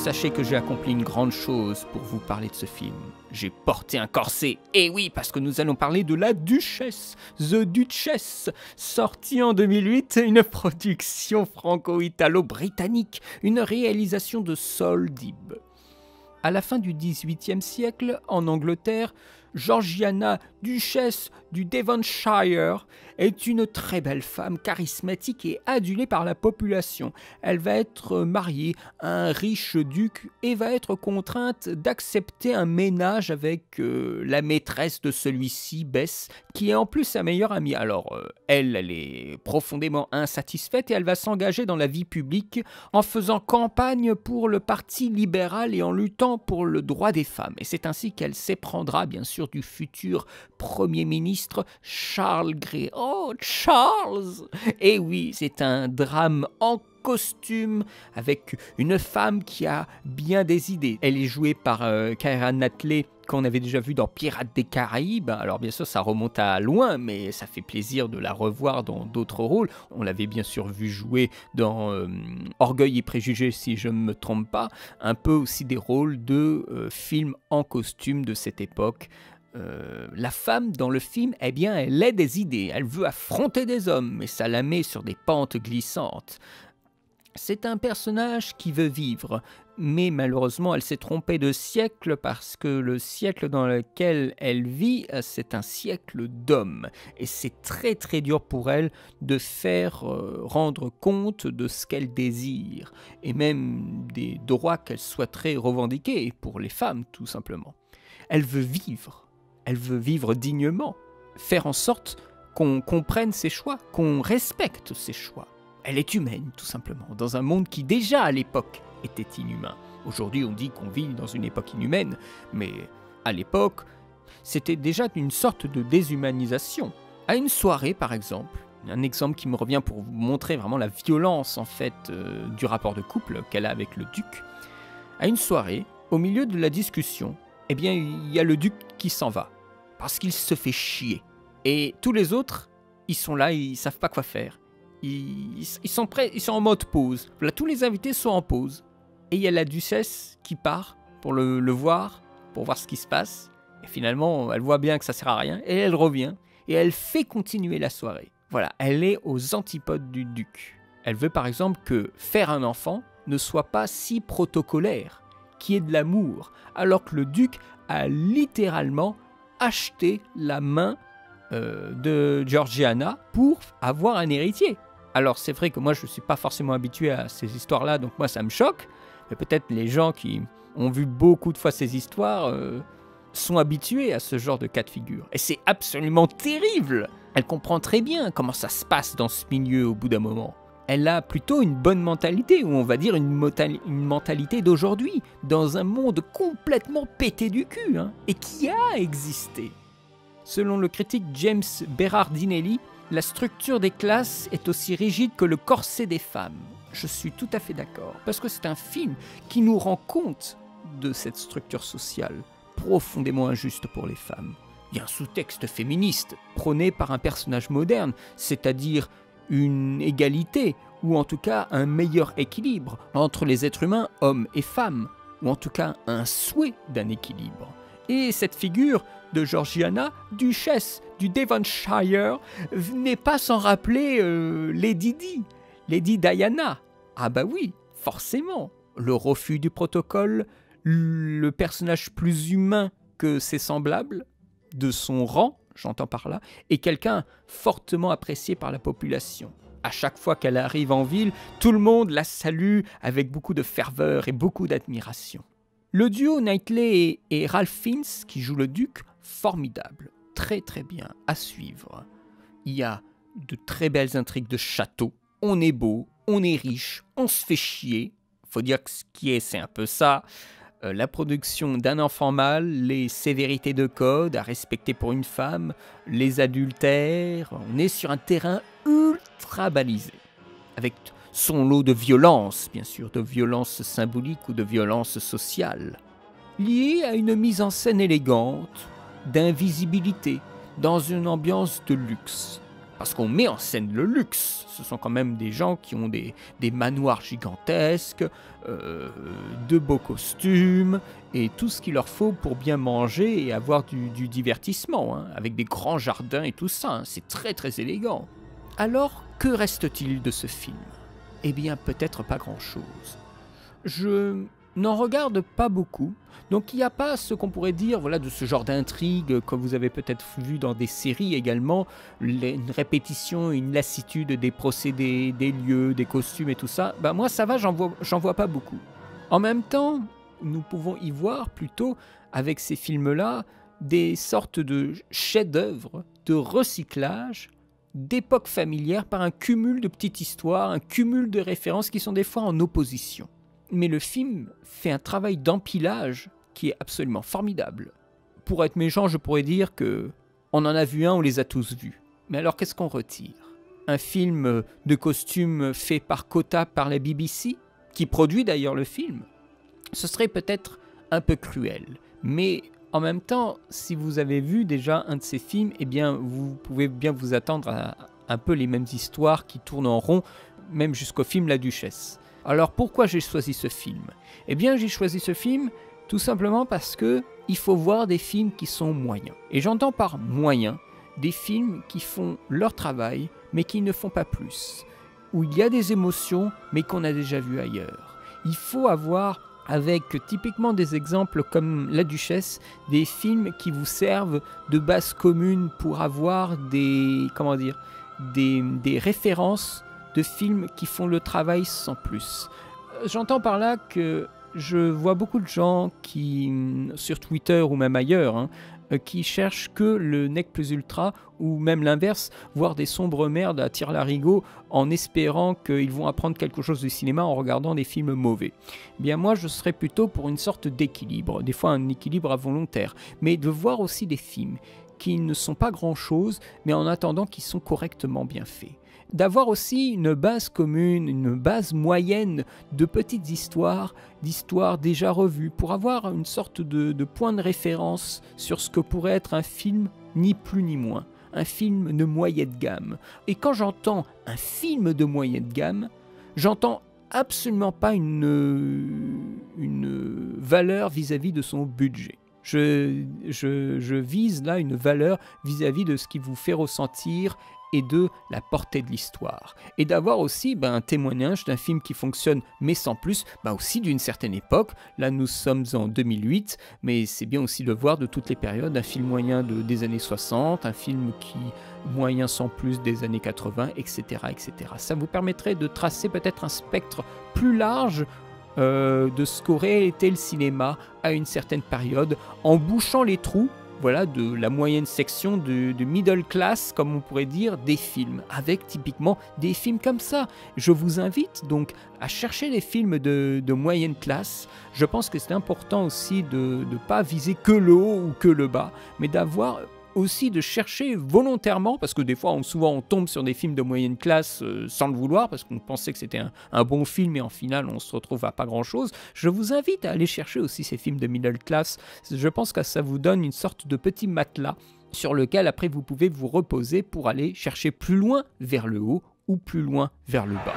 sachez que j'ai accompli une grande chose pour vous parler de ce film. J'ai porté un corset. Et oui, parce que nous allons parler de La Duchesse, The Duchess, sortie en 2008, une production franco-italo-britannique, une réalisation de Sol Dib. À la fin du XVIIIe siècle, en Angleterre, Georgiana, duchesse du Devonshire, est une très belle femme charismatique et adulée par la population. Elle va être mariée à un riche duc et va être contrainte d'accepter un ménage avec la maîtresse de celui-ci, Bess, qui est en plus sa meilleure amie. Alors, elle est profondément insatisfaite et elle va s'engager dans la vie publique en faisant campagne pour le parti libéral et en luttant pour le droit des femmes. Et c'est ainsi qu'elle s'éprendra, bien sûr, du futur Premier ministre Charles Grey. Oh, Charles! Et oui, c'est un drame en costume avec une femme qui a bien des idées. Elle est jouée par Keira Knightley, qu'on avait déjà vu dans Pirates des Caraïbes. Alors bien sûr, ça remonte à loin, mais ça fait plaisir de la revoir dans d'autres rôles. On l'avait bien sûr vu jouer dans Orgueil et Préjugés, si je ne me trompe pas. Un peu aussi des rôles de films en costume de cette époque. La femme dans le film, eh bien, elle a des idées. Elle veut affronter des hommes, mais ça la met sur des pentes glissantes. C'est un personnage qui veut vivre, mais malheureusement elle s'est trompée de siècle parce que le siècle dans lequel elle vit, c'est un siècle d'hommes. Et c'est très très dur pour elle de faire rendre compte de ce qu'elle désire, et même des droits qu'elle souhaiterait revendiquer pour les femmes tout simplement. Elle veut vivre dignement, faire en sorte qu'on comprenne ses choix, qu'on respecte ses choix. Elle est humaine, tout simplement, dans un monde qui déjà à l'époque était inhumain. Aujourd'hui, on dit qu'on vit dans une époque inhumaine, mais à l'époque, c'était déjà une sorte de déshumanisation. À une soirée, par exemple, un exemple qui me revient pour vous montrer vraiment la violence en fait du rapport de couple qu'elle a avec le duc. À une soirée, au milieu de la discussion, eh bien, il y a le duc qui s'en va parce qu'il se fait chier. Et tous les autres, ils sont là, ils savent pas quoi faire. Ils sont prêts, ils sont en mode pause. Là, tous les invités sont en pause. Et il y a la duchesse qui part pour le voir, pour voir ce qui se passe. Et finalement, elle voit bien que ça sert à rien. Et elle revient. Et elle fait continuer la soirée. Voilà, elle est aux antipodes du duc. Elle veut par exemple que faire un enfant ne soit pas si protocolaire, qu'il y ait de l'amour. Alors que le duc a littéralement acheté la main de Georgiana pour avoir un héritier. Alors c'est vrai que moi je ne suis pas forcément habitué à ces histoires-là, donc moi ça me choque, mais peut-être les gens qui ont vu beaucoup de fois ces histoires sont habitués à ce genre de cas de figure. Et c'est absolument terrible. Elle comprend très bien comment ça se passe dans ce milieu au bout d'un moment. Elle a plutôt une bonne mentalité, ou on va dire une mentalité d'aujourd'hui, dans un monde complètement pété du cul, et qui a existé. Selon le critique James Berardinelli, la structure des classes est aussi rigide que le corset des femmes. Je suis tout à fait d'accord, parce que c'est un film qui nous rend compte de cette structure sociale, profondément injuste pour les femmes. Il y a un sous-texte féministe, prôné par un personnage moderne, c'est-à-dire une égalité, ou en tout cas un meilleur équilibre entre les êtres humains, hommes et femmes, ou en tout cas un souhait d'un équilibre. Et cette figure de Georgiana, duchesse du Devonshire, n'est pas sans rappeler Lady Di, Lady Diana. Ah bah oui, forcément. Le refus du protocole, le personnage plus humain que ses semblables, de son rang, j'entends par là, est quelqu'un fortement apprécié par la population. À chaque fois qu'elle arrive en ville, tout le monde la salue avec beaucoup de ferveur et beaucoup d'admiration. Le duo Knightley et Ralph Fiennes, qui joue le duc, formidable, très très bien, à suivre. Il y a de très belles intrigues de château, on est beau, on est riche, on se fait chier, faut dire que ce qui est, c'est un peu ça, la production d'un enfant mâle, les sévérités de code à respecter pour une femme, les adultères, on est sur un terrain ultra balisé, avec son lot de violence, bien sûr, de violence symbolique ou de violence sociale, liée à une mise en scène élégante, d'invisibilité, dans une ambiance de luxe. parce qu'on met en scène le luxe. Ce sont quand même des gens qui ont des manoirs gigantesques, de beaux costumes, et tout ce qu'il leur faut pour bien manger et avoir du divertissement, hein, avec des grands jardins et tout ça, hein. C'est très très élégant. Alors, que reste-t-il de ce film ? Eh bien, peut-être pas grand-chose. Je n'en regarde pas beaucoup, donc il n'y a pas ce qu'on pourrait dire de ce genre d'intrigue, comme vous avez peut-être vu dans des séries également, une répétition, une lassitude des procédés, des lieux, des costumes et tout ça. Moi ça va, j'en vois pas beaucoup. En même temps, nous pouvons y voir plutôt, avec ces films-là, des sortes de chefs-d'œuvre, de recyclage, d'époque familière par un cumul de petites histoires, un cumul de références qui sont des fois en opposition. Mais le film fait un travail d'empilage qui est absolument formidable. Pour être méchant, je pourrais dire que on en a vu un, on les a tous vus. Mais alors qu'est-ce qu'on retire ? Un film de costumes fait par quota par la BBC, qui produit d'ailleurs le film. Ce serait peut-être un peu cruel, mais en même temps, si vous avez vu déjà un de ces films, eh bien vous pouvez bien vous attendre à un peu les mêmes histoires qui tournent en rond, même jusqu'au film La Duchesse. Alors pourquoi j'ai choisi ce film ? Eh bien j'ai choisi ce film tout simplement parce que il faut voir des films qui sont moyens. Et j'entends par moyens des films qui font leur travail mais qui ne font pas plus. Où il y a des émotions mais qu'on a déjà vues ailleurs. Il faut avoir, avec typiquement des exemples comme La Duchesse, des films qui vous servent de base commune pour avoir des références de films qui font le travail sans plus. J'entends par là que je vois beaucoup de gens qui, sur Twitter ou même ailleurs, qui cherchent que le nec plus ultra, ou même l'inverse, voire des sombres merdes à tire-larigot en espérant qu'ils vont apprendre quelque chose du cinéma en regardant des films mauvais. Bien moi, je serais plutôt pour une sorte d'équilibre, des fois un équilibre involontaire, mais de voir aussi des films qui ne sont pas grand-chose, mais en attendant qui sont correctement bien faits. D'avoir aussi une base commune, une base moyenne de petites histoires, d'histoires déjà revues, pour avoir une sorte de point de référence sur ce que pourrait être un film, ni plus ni moins, un film de moyenne gamme. Et quand j'entends un film de moyenne gamme, j'entends absolument pas une valeur vis-à-vis de son budget. Je vise là une valeur vis-à-vis de ce qui vous fait ressentir et de la portée de l'histoire. Et d'avoir aussi un témoignage d'un film qui fonctionne mais sans plus, aussi d'une certaine époque. Là nous sommes en 2008, mais c'est bien aussi de voir de toutes les périodes, un film moyen des années 60, un film moyen sans plus des années 80, etc., etc. Ça vous permettrait de tracer peut-être un spectre plus large de ce qu'aurait été le cinéma à une certaine période, en bouchant les trous de la moyenne section de middle class, comme on pourrait dire, des films, avec typiquement des films comme ça. Je vous invite donc à chercher les films de moyenne classe. Je pense que c'est important aussi de ne pas viser que le haut ou que le bas, mais d'avoir aussi de chercher volontairement, parce que des fois souvent on tombe sur des films de moyenne classe sans le vouloir, parce qu'on pensait que c'était un bon film et en final on se retrouve à pas grand chose. Je vous invite à aller chercher aussi ces films de middle class. Je pense que ça vous donne une sorte de petit matelas sur lequel après vous pouvez vous reposer pour aller chercher plus loin vers le haut ou plus loin vers le bas.